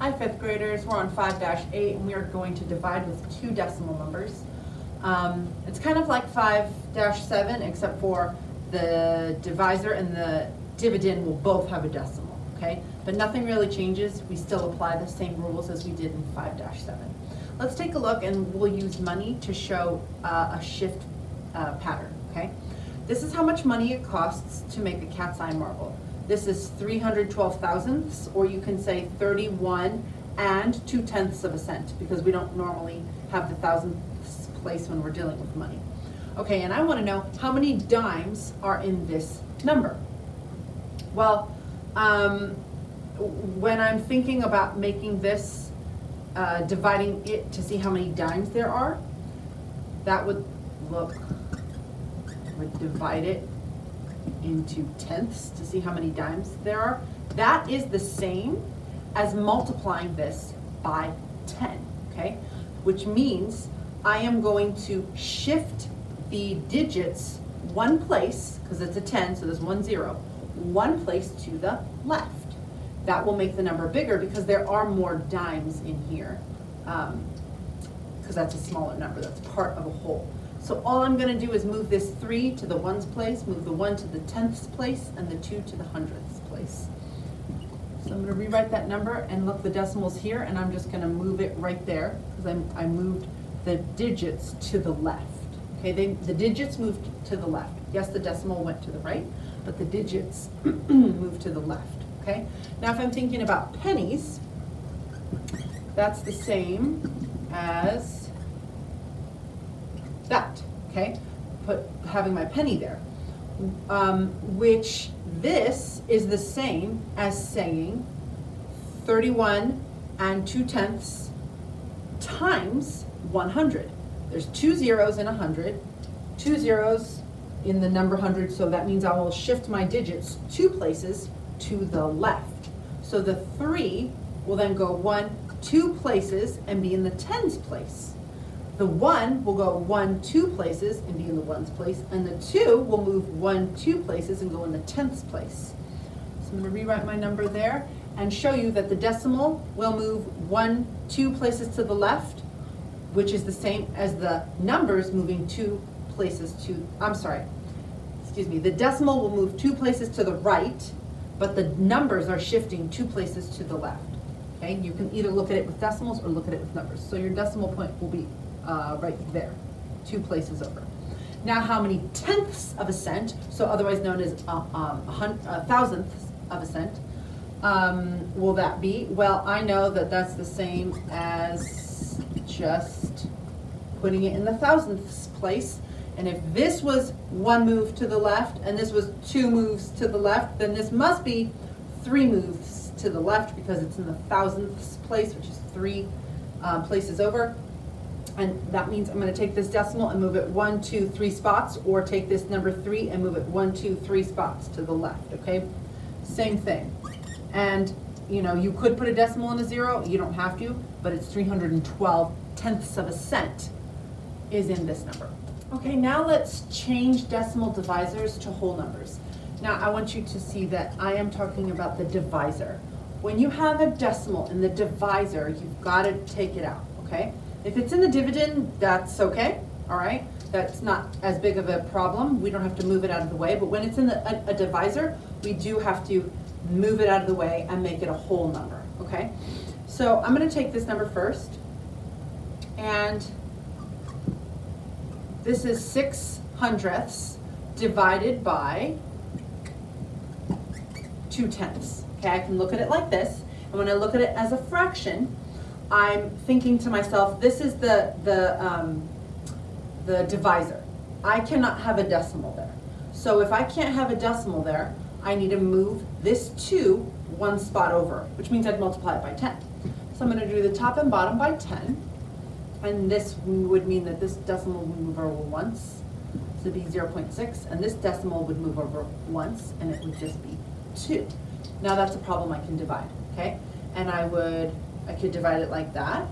Hi, fifth graders. We're on 5-8 and we are going to divide with two decimal numbers. It's kind of like 5-7 except for the divisor and the dividend will both have a decimal, okay? But nothing really changes. We still apply the same rules as we did in 5-7. Let's take a look and we'll use money to show a shift pattern, okay? This is how much money it costs to make a cat's eye marble. This is 312 thousandths, or you can say 31 and 2/10 of a cent, because we don't normally have the thousandths place when we're dealing with money. Okay, and I want to know how many dimes are in this number. Well, when I'm thinking about making this, dividing it to see how many dimes there are, that would divide it into tenths to see how many dimes there are. That is the same as multiplying this by 10, okay? Which means I am going to shift the digits one place, because it's a 10, so there's 1 0, one place to the left. That will make the number bigger because there are more dimes in here, because that's a smaller number, that's part of a whole. So all I'm going to do is move this 3 to the ones place, move the 1 to the tenths place, and the 2 to the hundredths place. So I'm going to rewrite that number, and look, the decimal's here, and I'm just going to move it right there because I moved the digits to the left. Okay, the digits moved to the left. Yes, the decimal went to the right, but the digits moved to the left. Okay. Now, if I'm thinking about pennies, that's the same as that, okay? Having my penny there, which this is the same as saying 31 and 2/10 times 100. There's 2 zeros in 100, 2 zeros in the number 100, so that means I will shift my digits 2 places to the left. So the 3 will then go 1, 2 places and be in the tens place. The 1 will go 1, 2 places and be in the ones place, and the 2 will move 1, 2 places and go in the tenths place. So I'm going to rewrite my number there and show you that the decimal will move 1, 2 places to the left, which is the same as the numbers moving 2 places to, the decimal will move 2 places to the right, but the numbers are shifting 2 places to the left. Okay, you can either look at it with decimals or look at it with numbers. So your decimal point will be right there, 2 places over. Now, how many tenths of a cent, so otherwise known as thousandths of a cent, will that be? Well, I know that that's the same as just putting it in the thousandths place. And if this was 1 move to the left and this was 2 moves to the left, then this must be 3 moves to the left because it's in the thousandths place, which is 3 places over. And that means I'm going to take this decimal and move it 1, 2, 3 spots, or take this number 3 and move it 1, 2, 3 spots to the left, okay? Same thing. And, you know, you could put a decimal in a 0, you don't have to, but it's 312 tenths of a cent is in this number. Okay, now let's change decimal divisors to whole numbers. Now, I want you to see that I am talking about the divisor. When you have a decimal in the divisor, you've got to take it out, okay? If it's in the dividend, that's okay, all right? That's not as big of a problem. We don't have to move it out of the way, but when it's in a divisor, we do have to move it out of the way and make it a whole number, okay? So I'm gonna take this number first, and this is 6 hundredths divided by 2/10. Okay, I can look at it like this, and when I look at it as a fraction, I'm thinking to myself, this is the divisor. I cannot have a decimal there. So if I can't have a decimal there, I need to move this 2 1 spot over, which means I'd multiply it by 10. So I'm going to do the top and bottom by 10, and this would mean that this decimal would move over once, so it'd be 0.6, and this decimal would move over once, and it would just be 2. Now that's a problem I can divide, okay? And I could divide it like that,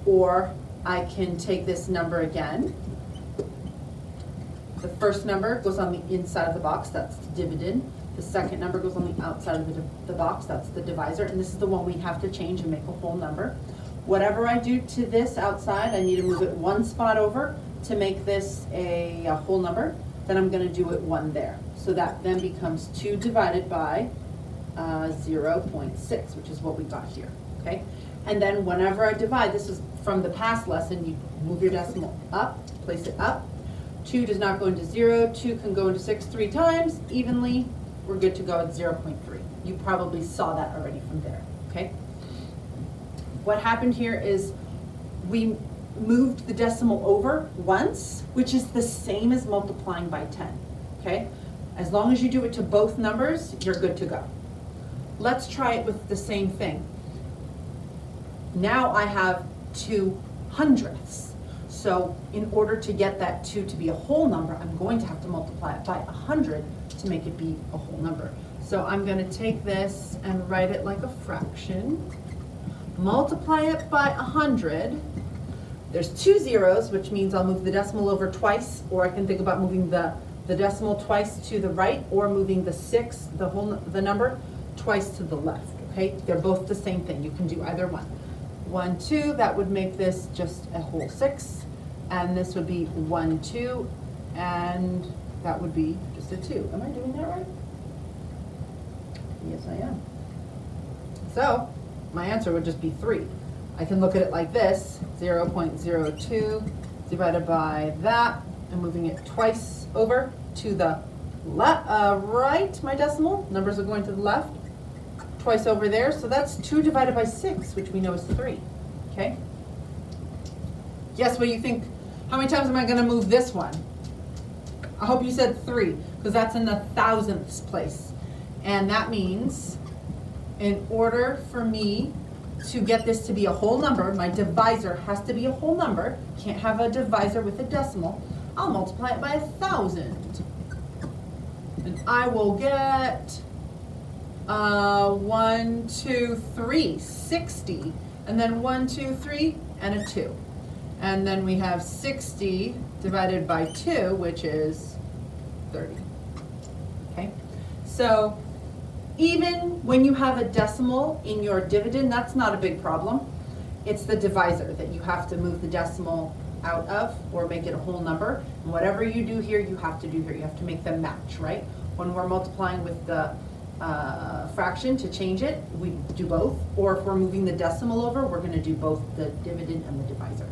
or I can take this number again. The first number goes on the inside of the box, that's the dividend. The second number goes on the outside of the box, that's the divisor, and this is the one we have to change and make a whole number. Whatever I do to this outside, I need to move it one spot over to make this a whole number. Then I'm gonna do it one there. So that then becomes 2 divided by 0.6, which is what we got here, okay? And then whenever I divide, this is from the past lesson, you move your decimal up, place it up. 2 does not go into 0, 2 can go into 6 3 times, evenly, we're good to go at 0.3. You probably saw that already from there, okay? What happened here is we moved the decimal over once, which is the same as multiplying by 10, okay? As long as you do it to both numbers, you're good to go. Let's try it with the same thing. Now I have 2 hundredths. So in order to get that 2 to be a whole number, I'm going to have to multiply it by 100 to make it be a whole number. So I'm going to take this and write it like a fraction. Multiply it by 100. There's 2 zeros, which means I'll move the decimal over twice, or I can think about moving the decimal twice to the right, or moving the 6, the number, twice to the left, okay? They're both the same thing. You can do either one. 1, 2, that would make this just a whole 6. And this would be 1, 2, and that would be just a 2. Am I doing that right? Yes, I am. So my answer would just be 3. I can look at it like this, 0.02 divided by that, and moving it twice over to the right, my decimal, numbers are going to the left, twice over there, so that's 2 divided by 6, which we know is 3, okay? Guess what you think, how many times am I gonna move this one? I hope you said 3, because that's in the thousandths place. And that means, in order for me to get this to be a whole number, my divisor has to be a whole number, can't have a divisor with a decimal, I'll multiply it by 1,000. And I will get 1, 2, 3, 60. And then 1, 2, 3, and a 2. And then we have 60 divided by 2, which is 30. Okay? So even when you have a decimal in your dividend, that's not a big problem. It's the divisor that you have to move the decimal out of or make it a whole number. And whatever you do here, you have to do here. You have to make them match, right? When we're multiplying with the fraction to change it, we do both. Or if we're moving the decimal over, we're going to do both the dividend and the divisor.